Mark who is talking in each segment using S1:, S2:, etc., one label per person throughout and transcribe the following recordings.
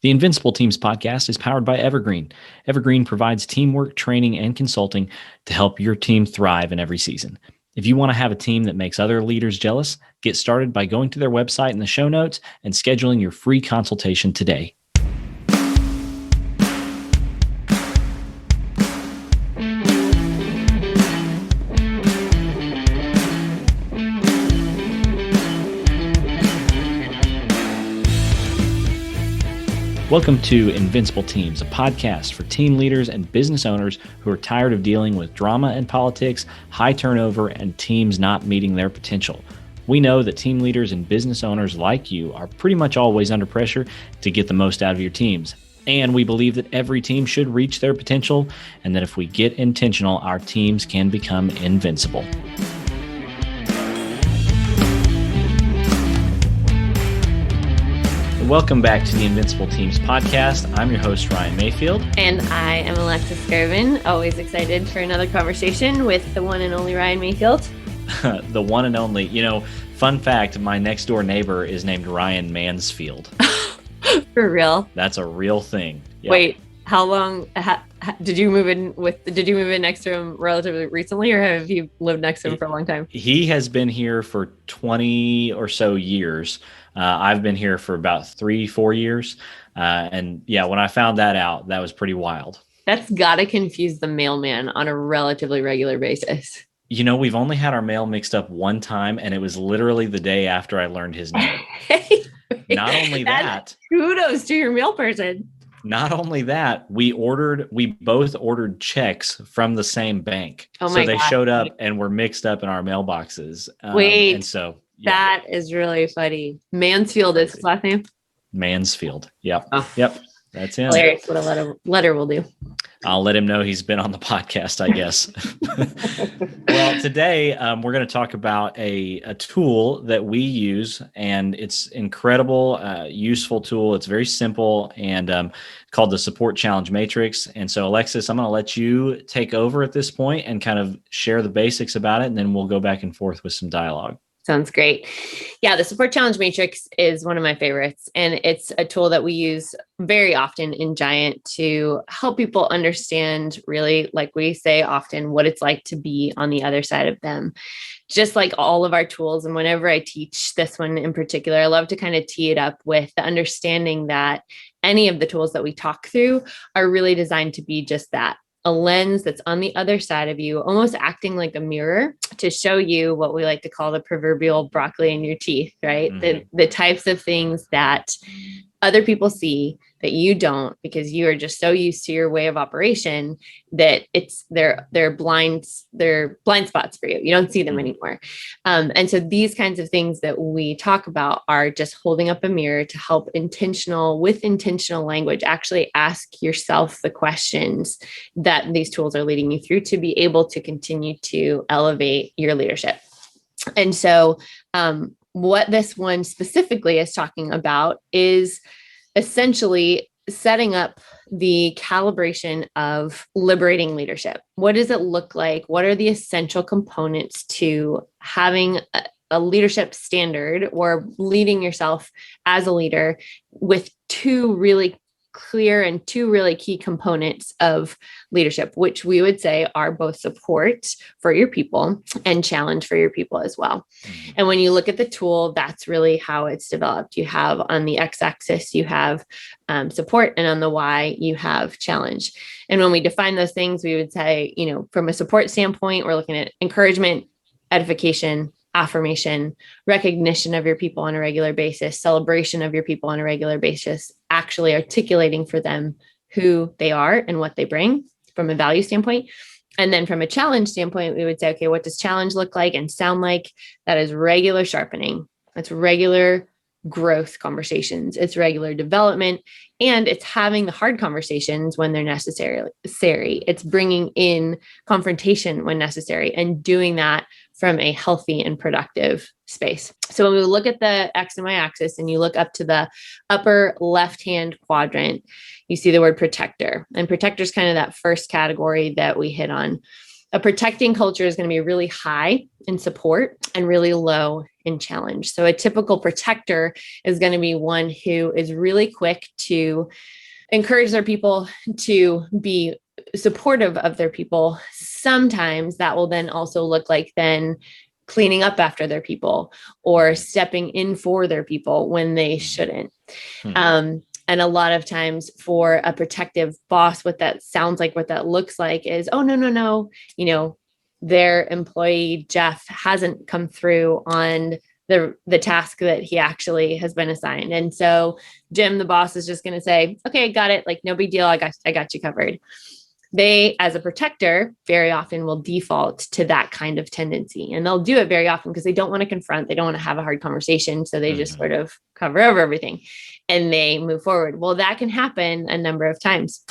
S1: The Invincible Teams podcast is powered by Evergreen. Evergreen provides teamwork, training, and consulting to help your team thrive in every season. If you want to have a team that makes other leaders jealous, get started by going to their website in the show notes and scheduling your free consultation today. Welcome to Invincible Teams, a podcast for team leaders and business owners who are tired of dealing with drama and politics, high turnover, and teams not meeting their potential. We know that team leaders and business owners like you are pretty much always under pressure to get the most out of your teams. And we believe that every team should reach their potential, and that if we get intentional, our teams can become invincible. Welcome back to the Invincible Teams podcast. I'm your host, Ryan Mayfield.
S2: And I am Alexis Garvin. Always excited for another conversation with the one and only Ryan Mayfield.
S1: The one and only. You know, fun fact, my next door neighbor is named Ryan Mansfield.
S2: For real?
S1: That's a real thing. Yep.
S2: Wait, how long did you move in next to him relatively recently, or have you lived next to him for a long time?
S1: He has been here for 20 or so years. I've been here for about 3-4 years. And yeah, when I found that out, that was pretty wild.
S2: That's got to confuse the mailman on a relatively regular basis.
S1: You know, we've only had our mail mixed up one time, and it was literally the day after I learned his name. Not only that.
S2: Kudos to your mail person.
S1: Not only that, we both ordered checks from the same bank.
S2: Oh my God.
S1: So they showed up and were mixed up in our mailboxes.
S2: Wait.
S1: And so... yeah.
S2: That is really funny. Mansfield is his last name?
S1: Mansfield. Yep.
S2: Oh.
S1: Yep. That's him.
S2: Hilarious. What a letter will do.
S1: I'll let him know he's been on the podcast, I guess. Well, today we're going to talk about a tool that we use, and it's incredible, useful tool. It's very simple and called the SupportChallenge Matrix. And so, Alexis, I'm going to let you take over at this point and kind of share the basics about it, and then we'll go back and forth with some dialogue.
S2: Sounds great. Yeah, the SupportChallenge Matrix is one of my favorites, and it's a tool that we use very often in Giant to help people understand, really, like we say often, what it's like to be on the other side of them. Just like all of our tools, and whenever I teach this one in particular, I love to kind of tee it up with the understanding that any of the tools that we talk through are really designed to be just that. A lens that's on the other side of you, almost acting like a mirror to show you what we like to call the proverbial broccoli in your teeth, right? Mm-hmm. The types of things that other people see that you don't, because you are just so used to your way of operation that it's they're blind spots for you. You don't see them anymore. And so these kinds of things that we talk about are just holding up a mirror to help with intentional language, actually ask yourself the questions that these tools are leading you through to be able to continue to elevate your leadership. And so what this one specifically is talking about is essentially setting up the calibration of liberating leadership. What does it look like? What are the essential components to having a leadership standard or leading yourself as a leader with two really clear and two really key components of leadership, which we would say are both support for your people and challenge for your people as well. Mm-hmm. And when you look at the tool, that's really how it's developed. You have on the x-axis, you have support, and on the y, you have challenge. And when we define those things, we would say, from a support standpoint, we're looking at encouragement, edification, affirmation, recognition of your people on a regular basis, celebration of your people on a regular basis, actually articulating for them who they are and what they bring from a value standpoint. And then from a challenge standpoint, we would say, okay, what does challenge look like and sound like? That is regular sharpening. That's regular growth conversations. It's regular development, and it's having the hard conversations when they're necessary. It's bringing in confrontation when necessary and doing that from a healthy and productive space. So when we look at the X and Y axis and you look up to the upper left-hand quadrant, you see the word protector, and protector is kind of that first category that we hit on. A protecting culture is going to be really high in support and really low in challenge. So a typical protector is going to be one who is really quick to encourage their people, to be supportive of their people. Sometimes that will then also look like then cleaning up after their people or stepping in for their people when they shouldn't. And a lot of times for a protective boss, what that sounds like, what that looks like is, oh, no, their employee, Jeff, hasn't come through on the task that he actually has been assigned. And so Jim, the boss, is just going to say, okay, got it. Like, no big deal. I got you covered. They, as a protector, very often will default to that kind of tendency. And they'll do it very often because they don't want to confront. They don't want to have a hard conversation. So they just sort of cover over everything and they move forward. Well, that can happen a number of times.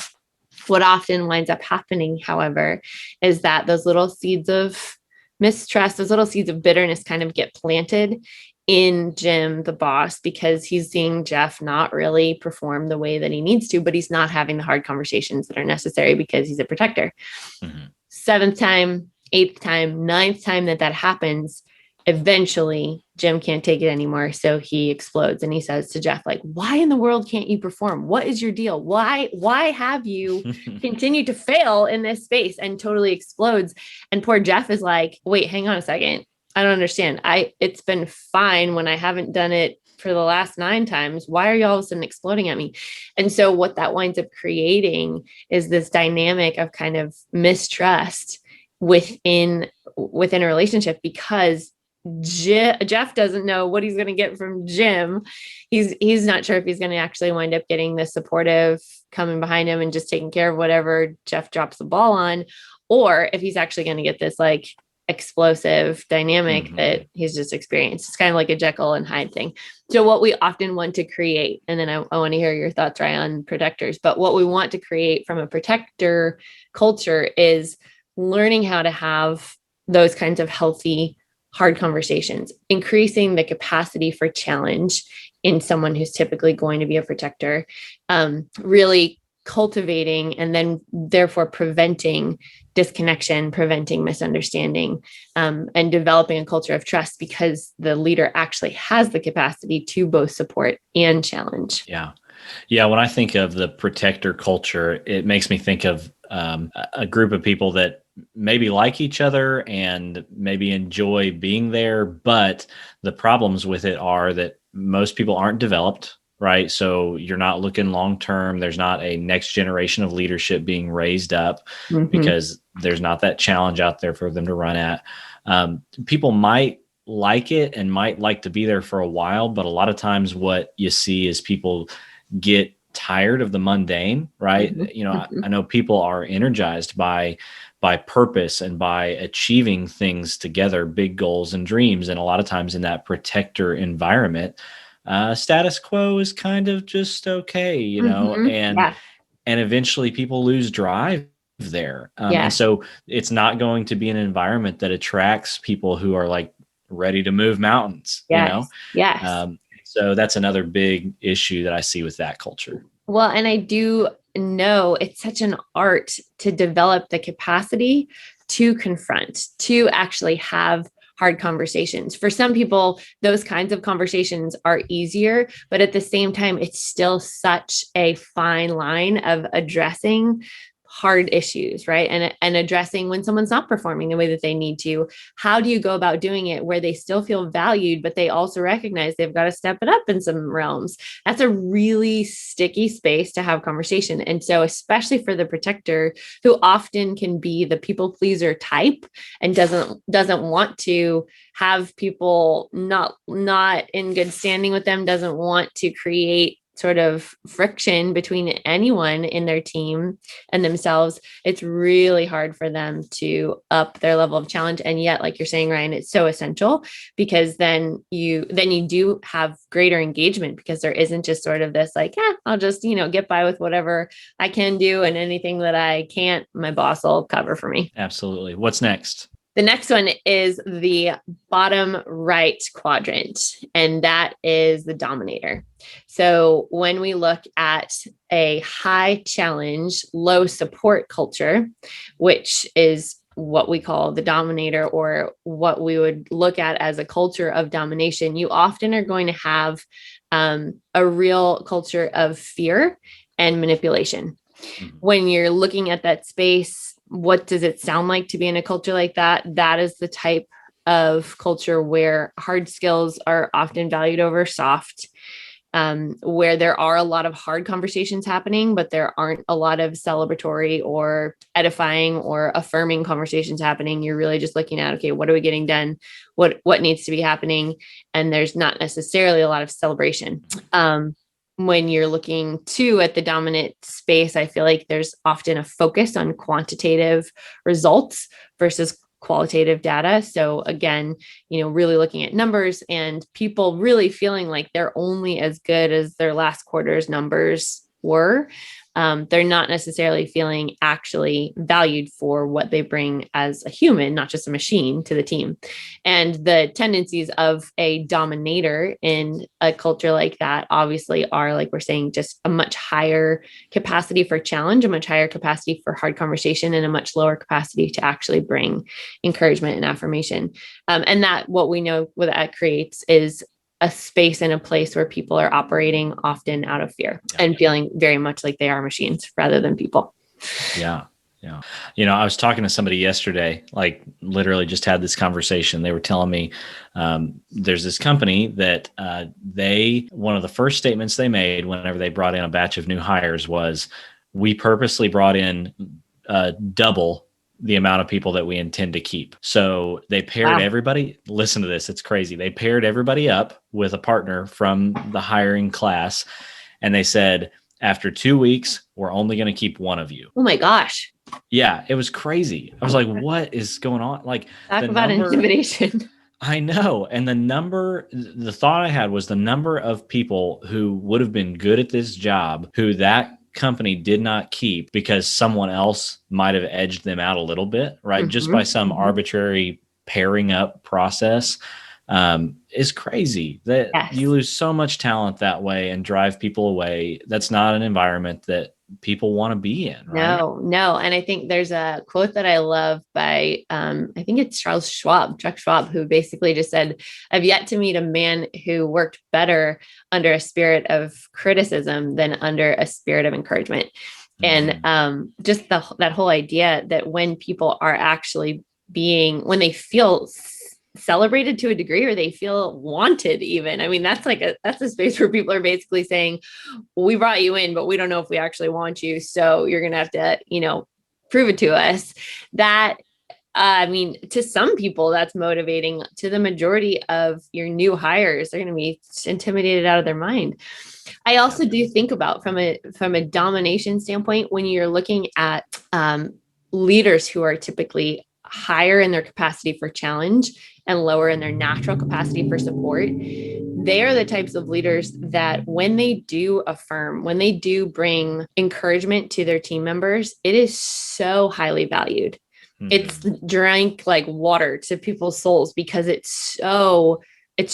S2: What often winds up happening, however, is that those little seeds of mistrust, those little seeds of bitterness kind of get planted in Jim, the boss, because he's seeing Jeff not really perform the way that he needs to, but he's not having the hard conversations that are necessary because he's a protector. Seventh time, eighth time, ninth time that happens, eventually Jim can't take it anymore. So he explodes and he says to Jeff, like, why in the world can't you perform? What is your deal? Why have you continued to fail in this space? And totally explodes. And poor Jeff is like, wait, hang on a second. I don't understand. It's been fine when I haven't done it for the last 9 times. Why are you all of a sudden exploding at me? And so what that winds up creating is this dynamic of kind of mistrust within a relationship, because Jeff doesn't know what he's going to get from Jim. He's not sure if he's going to actually wind up getting the supportive coming behind him and just taking care of whatever Jeff drops the ball on, or if he's actually going to get this like explosive dynamic that he's just experienced. It's kind of like a Jekyll and Hyde thing. So what we often want to create, and then I want to hear your thoughts, Ryan, on protectors, but what we want to create from a protector culture is learning how to have those kinds of healthy, hard conversations, increasing the capacity for challenge in someone who's typically going to be a protector, really cultivating and then therefore preventing disconnection, preventing misunderstanding, and developing a culture of trust, because the leader actually has the capacity to both support and challenge.
S1: Yeah. When I think of the protector culture, it makes me think of a group of people that maybe like each other and maybe enjoy being there, but the problems with it are that most people aren't developed. Right. So you're not looking long term. There's not a next generation of leadership being raised up because there's not that challenge out there for them to run at. People might like it and might like to be there for a while, but a lot of times what you see is people get tired of the mundane, right? I know people are energized by purpose and by achieving things together, big goals and dreams. And a lot of times in that protector environment, status quo is kind of just okay, and eventually people lose drive there. And so it's not going to be an environment that attracts people who are like ready to move mountains, so that's another big issue that I see with that culture.
S2: Well, and I do know it's such an art to develop the capacity to confront, to actually have hard conversations. For some people, those kinds of conversations are easier, but at the same time, it's still such a fine line of addressing hard issues, right? And addressing when someone's not performing the way that they need to. How do you go about doing it where they still feel valued, but they also recognize they've got to step it up in some realms? That's a really sticky space to have conversation. And so, especially for the protector, who often can be the people pleaser type and doesn't want to have people not in good standing with them, doesn't want to create sort of friction between anyone in their team and themselves, it's really hard for them to up their level of challenge. And yet, like you're saying, Ryan, it's so essential, because then you do have greater engagement, because there isn't just sort of this like, I'll just, get by with whatever I can do, and anything that I can't, my boss will cover for me.
S1: Absolutely. What's next?
S2: The next one is the bottom right quadrant, and that is the Dominator. So when we look at a high challenge, low support culture, which is what we call the dominator, or what we would look at as a culture of domination, you often are going to have a real culture of fear and manipulation. When you're looking at that space, what does it sound like to be in a culture like that? That is the type of culture where hard skills are often valued over soft, where there are a lot of hard conversations happening, but there aren't a lot of celebratory or edifying or affirming conversations happening. You're really just looking at, okay, what are we getting done? What needs to be happening? And there's not necessarily a lot of celebration. When you're looking too at the dominant space, I feel like there's often a focus on quantitative results versus qualitative data. So again, really looking at numbers and people really feeling like they're only as good as their last quarter's numbers were. They're not necessarily feeling actually valued for what they bring as a human, not just a machine, to the team. And the tendencies of a dominator in a culture like that obviously are, like we're saying, just a much higher capacity for challenge, a much higher capacity for hard conversation, and a much lower capacity to actually bring encouragement and affirmation. And that what we know what that creates is a space and a place where people are operating often out of fear and feeling very much like they are machines rather than people.
S1: Yeah. Yeah. I was talking to somebody yesterday, like literally just had this conversation. They were telling me there's this company that one of the first statements they made whenever they brought in a batch of new hires was, we purposely brought in double the amount of people that we intend to keep. So they paired everybody. Listen to this. It's crazy. They paired everybody up with a partner from the hiring class. And they said, after 2 weeks, we're only going to keep one of you.
S2: Oh my gosh.
S1: Yeah. It was crazy. I was like, what is going on? Like,
S2: talk about intimidation.
S1: I know. And the thought I had was the number of people who would have been good at this job, who that company did not keep because someone else might have edged them out a little bit, right? Mm-hmm. Just by some arbitrary pairing up process, is crazy. That you lose so much talent that way and drive people away. That's not an environment that people want to be in, right?
S2: No. And I think there's a quote that I love by, I think it's Chuck Schwab, who basically just said, I've yet to meet a man who worked better under a spirit of criticism than under a spirit of encouragement. Mm-hmm. And just that whole idea that when people are actually when they feel celebrated to a degree, or they feel wanted even. I mean, that's a space where people are basically saying, we brought you in, but we don't know if we actually want you. So you're going to have to, prove it to us. That, to some people that's motivating. To the majority of your new hires, they're going to be intimidated out of their mind. I also do think about from a domination standpoint, when you're looking at leaders who are typically higher in their capacity for challenge and lower in their natural capacity for support, they are the types of leaders that when they do affirm, when they do bring encouragement to their team members, it is so highly valued. Mm-hmm. It's drank like water to people's souls because it's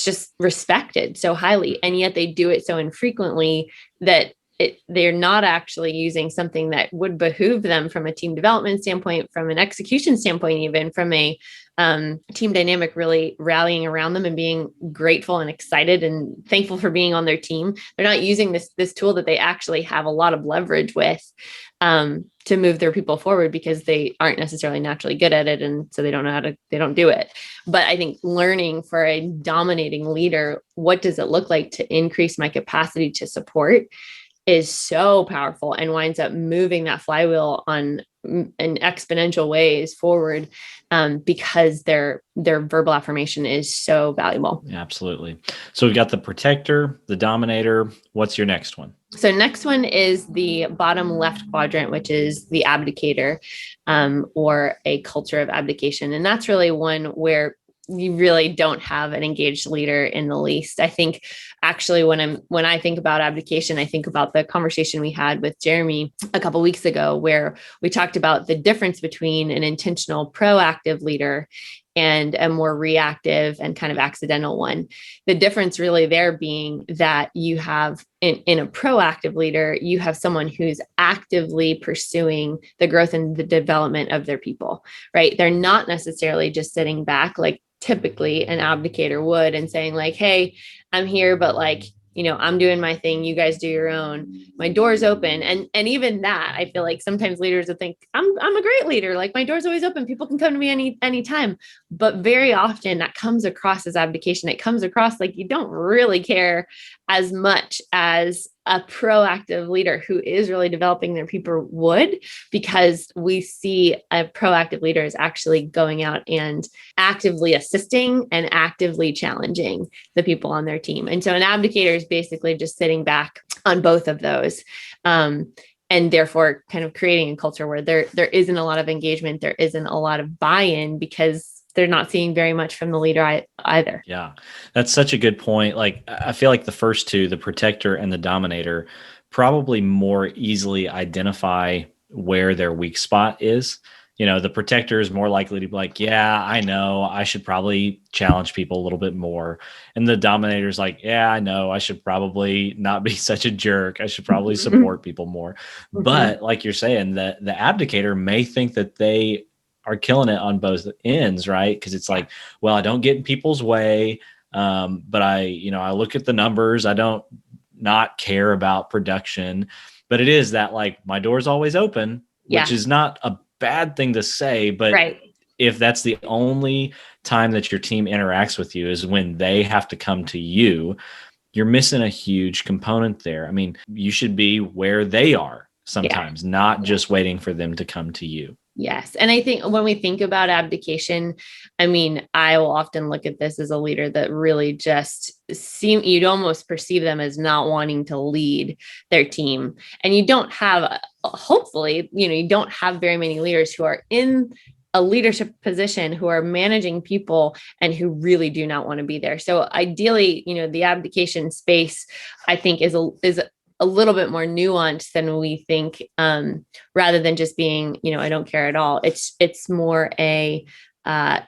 S2: just respected so highly. And yet they do it so infrequently that they're not actually using something that would behoove them from a team development standpoint, from an execution standpoint, even from a team dynamic, really rallying around them and being grateful and excited and thankful for being on their team. They're not using this tool that they actually have a lot of leverage with to move their people forward because they aren't necessarily naturally good at it. And so they don't do it. But I think learning for a dominating leader, what does it look like to increase my capacity to support, is so powerful and winds up moving that flywheel in exponential ways forward, because their verbal affirmation is so valuable.
S1: Absolutely. So we've got the protector, the dominator. What's your next one?
S2: So next one is the bottom left quadrant, which is the abdicator, or a culture of abdication. And that's really one where you really don't have an engaged leader in the least. I think actually, when I think about abdication, I think about the conversation we had with Jeremy a couple of weeks ago, where we talked about the difference between an intentional proactive leader and a more reactive and kind of accidental one. The difference really there being that you have in a proactive leader, you have someone who's actively pursuing the growth and the development of their people, right? They're not necessarily just sitting back like typically an abdicator would and saying like, hey, I'm here, but like, I'm doing my thing. You guys do your own. My door's open. And even that, I feel like sometimes leaders will think I'm a great leader. Like my door's always open. People can come to me anytime. But very often that comes across as abdication. It comes across like you don't really care as much as a proactive leader who is really developing their people would, because we see a proactive leader is actually going out and actively assisting and actively challenging the people on their team. And so an abdicator is basically just sitting back on both of those. And therefore kind of creating a culture where there isn't a lot of engagement, there isn't a lot of buy-in, because they're not seeing very much from the leader either.
S1: Yeah, that's such a good point. Like, I feel like the first two, the protector and the dominator, probably more easily identify where their weak spot is. The protector is more likely to be like, yeah, I know I should probably challenge people a little bit more. And the dominator is like, yeah, I know I should probably not be such a jerk. I should probably support people more. But like you're saying, the abdicator may think that they are killing it on both ends, right? Because it's like, well, I don't get in people's way, but I look at the numbers. I don't not care about production, but it is that like my door's always open, which is not a bad thing to say, but if that's the only time that your team interacts with you is when they have to come to you, you're missing a huge component there. I mean, you should be where they are sometimes, not just waiting for them to come to you.
S2: Yes. And I think when we think about abdication, I mean, I will often look at this as a leader that really just you'd almost perceive them as not wanting to lead their team. And you don't have, hopefully, you don't have very many leaders who are in a leadership position who are managing people and who really do not want to be there. So ideally, the abdication space, I think is a little bit more nuanced than we think, rather than just being, I don't care at all. It's more a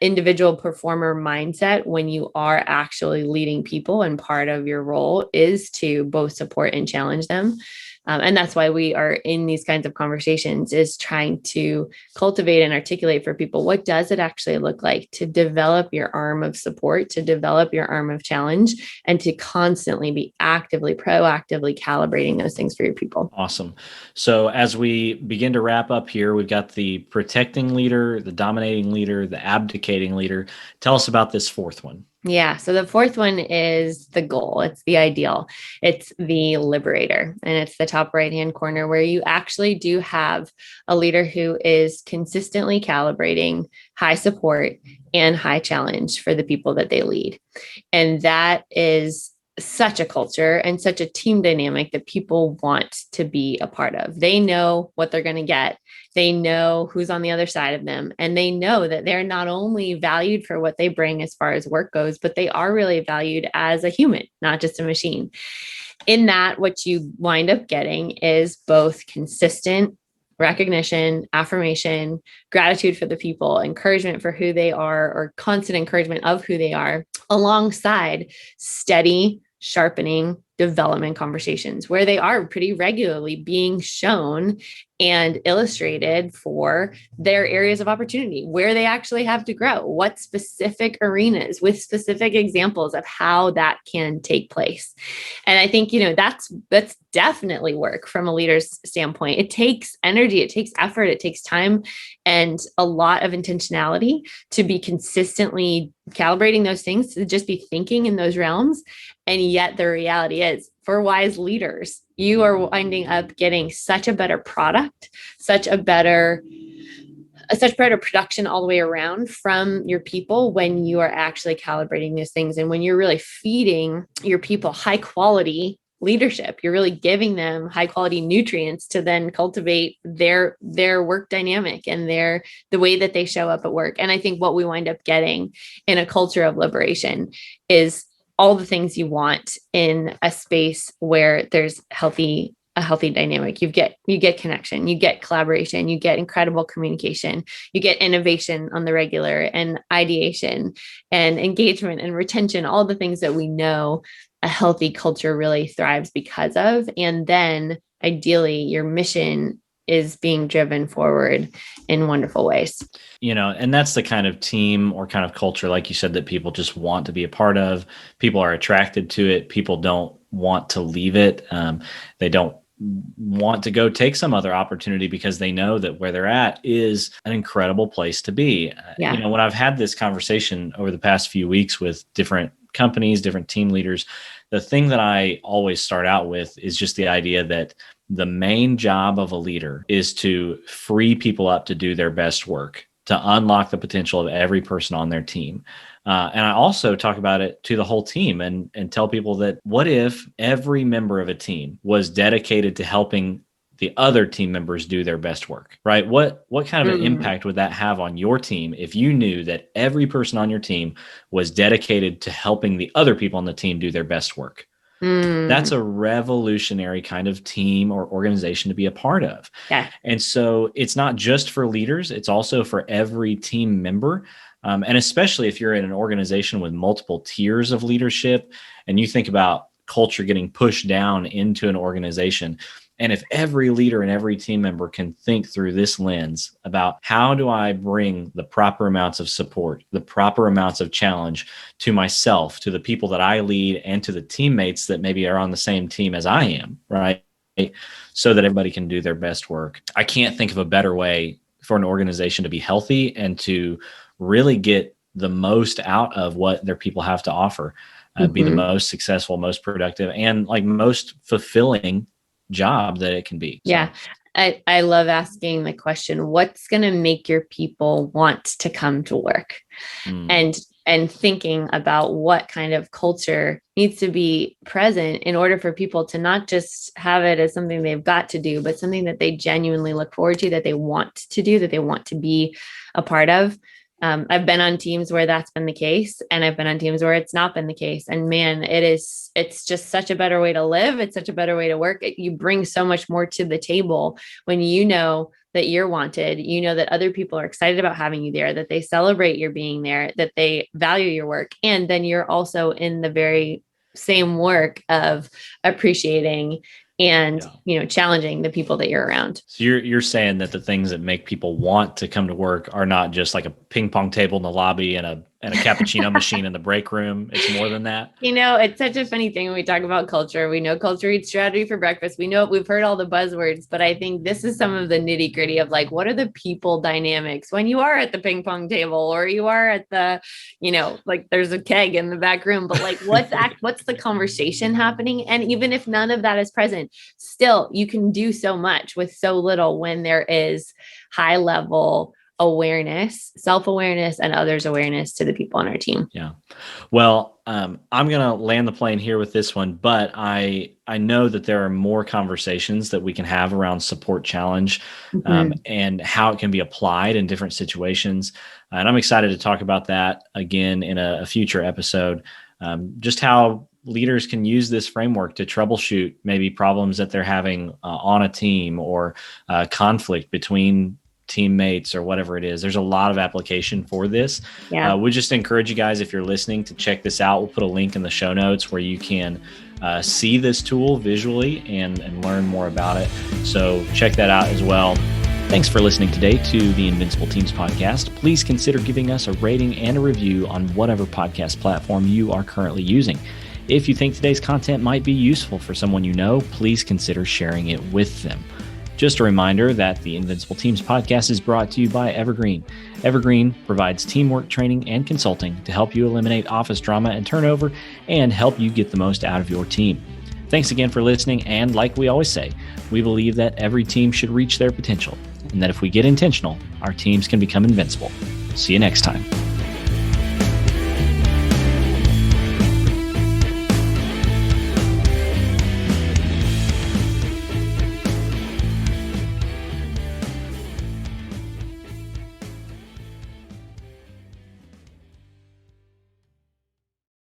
S2: individual performer mindset when you are actually leading people, and part of your role is to both support and challenge them. And that's why we are in these kinds of conversations, is trying to cultivate and articulate for people, what does it actually look like to develop your arm of support, to develop your arm of challenge, and to constantly be proactively calibrating those things for your people.
S1: Awesome. So as we begin to wrap up here, we've got the protecting leader, the dominating leader, the abdicating leader. Tell us about this fourth one.
S2: Yeah. So the fourth one is the goal. It's the ideal. It's the liberator. And it's the top right-hand corner, where you actually do have a leader who is consistently calibrating high support and high challenge for the people that they lead. And that is such a culture and such a team dynamic that people want to be a part of. They know what they're going to get. They know who's on the other side of them. And they know that they're not only valued for what they bring as far as work goes, but they are really valued as a human, not just a machine. In that, what you wind up getting is both consistent recognition, affirmation, gratitude for the people, encouragement for who they are, or constant encouragement of who they are, alongside steady, sharpening development conversations where they are pretty regularly being shown and illustrated for their areas of opportunity, where they actually have to grow, what specific arenas, with specific examples of how that can take place. And I think, that's definitely work from a leader's standpoint. It takes energy, it takes effort, it takes time, and a lot of intentionality to be consistently calibrating those things, to just be thinking in those realms. And yet the reality is, for wise leaders, you are winding up getting such a better product, such better production all the way around from your people when you are actually calibrating those things. And when you're really feeding your people high quality leadership, you're really giving them high quality nutrients to then cultivate their work dynamic and the way that they show up at work. And I think what we wind up getting in a culture of liberation is all the things you want in a space where there's a healthy dynamic. You get connection, you get collaboration, you get incredible communication, you get innovation on the regular, and ideation and engagement and retention, all the things that we know a healthy culture really thrives because of. And then ideally your mission is being driven forward in wonderful ways.
S1: And that's the kind of team or kind of culture, like you said, that people just want to be a part of. People are attracted to it. People don't want to leave it. They don't want to go take some other opportunity because they know that where they're at is an incredible place to be.
S2: Yeah.
S1: When I've had this conversation over the past few weeks with different companies, different team leaders, the thing that I always start out with is just the idea that the main job of a leader is to free people up to do their best work, to unlock the potential of every person on their team. And I also talk about it to the whole team and tell people that what if every member of a team was dedicated to helping the other team members do their best work, right? What kind of an impact would that have on your team if you knew that every person on your team was dedicated to helping the other people on the team do their best work? That's a revolutionary kind of team or organization to be a part of.
S2: Yeah.
S1: And so it's not just for leaders, it's also for every team member. And especially if you're in an organization with multiple tiers of leadership and you think about culture getting pushed down into an organization. And if every leader and every team member can think through this lens about how do I bring the proper amounts of support, the proper amounts of challenge to myself, to the people that I lead, and to the teammates that maybe are on the same team as I am, right? So that everybody can do their best work. I can't think of a better way for an organization to be healthy and to really get the most out of what their people have to offer, be the most successful, most productive, and like most fulfilling job that it can be.
S2: Yeah. I love asking the question, what's going to make your people want to come to work? And thinking about what kind of culture needs to be present in order for people to not just have it as something they've got to do, but something that they genuinely look forward to, that they want to do, that they want to be a part of. I've been on teams where that's been the case, and I've been on teams where it's not been the case. And man, it's just such a better way to live. It's such a better way to work. You bring so much more to the table when you know that you're wanted, you know that other people are excited about having you there, that they celebrate your being there, that they value your work. And then you're also in the very same work of appreciating and, challenging the people that you're around.
S1: So you're saying that the things that make people want to come to work are not just like a ping pong table in the lobby and a cappuccino machine in the break room. It's more than that.
S2: It's such a funny thing when we talk about culture. We know culture eats strategy for breakfast. We know we've heard all the buzzwords, but I think this is some of the nitty gritty of like, what are the people dynamics when you are at the ping pong table or you are at the, like there's a keg in the back room, but like what's the conversation happening? And even if none of that is present, still you can do so much with so little when there is high level awareness, self-awareness, and others' awareness to the people on our team.
S1: Yeah. Well, I'm going to land the plane here with this one, but I know that there are more conversations that we can have around Support Challenge and how it can be applied in different situations. And I'm excited to talk about that again in a future episode, just how leaders can use this framework to troubleshoot maybe problems that they're having on a team or conflict between teammates or whatever it is. There's a lot of application for this.
S2: Yeah.
S1: We just encourage you guys, if you're listening, to check this out. We'll put a link in the show notes where you can see this tool visually and learn more about it. So check that out as well. Thanks for listening today to the Invincible Teams podcast. Please consider giving us a rating and a review on whatever podcast platform you are currently using. If you think today's content might be useful for someone you know, please consider sharing it with them. Just a reminder that the Invincible Teams podcast is brought to you by Evergreen. Evergreen provides teamwork training and consulting to help you eliminate office drama and turnover and help you get the most out of your team. Thanks again for listening. And like we always say, we believe that every team should reach their potential and that if we get intentional, our teams can become invincible. See you next time.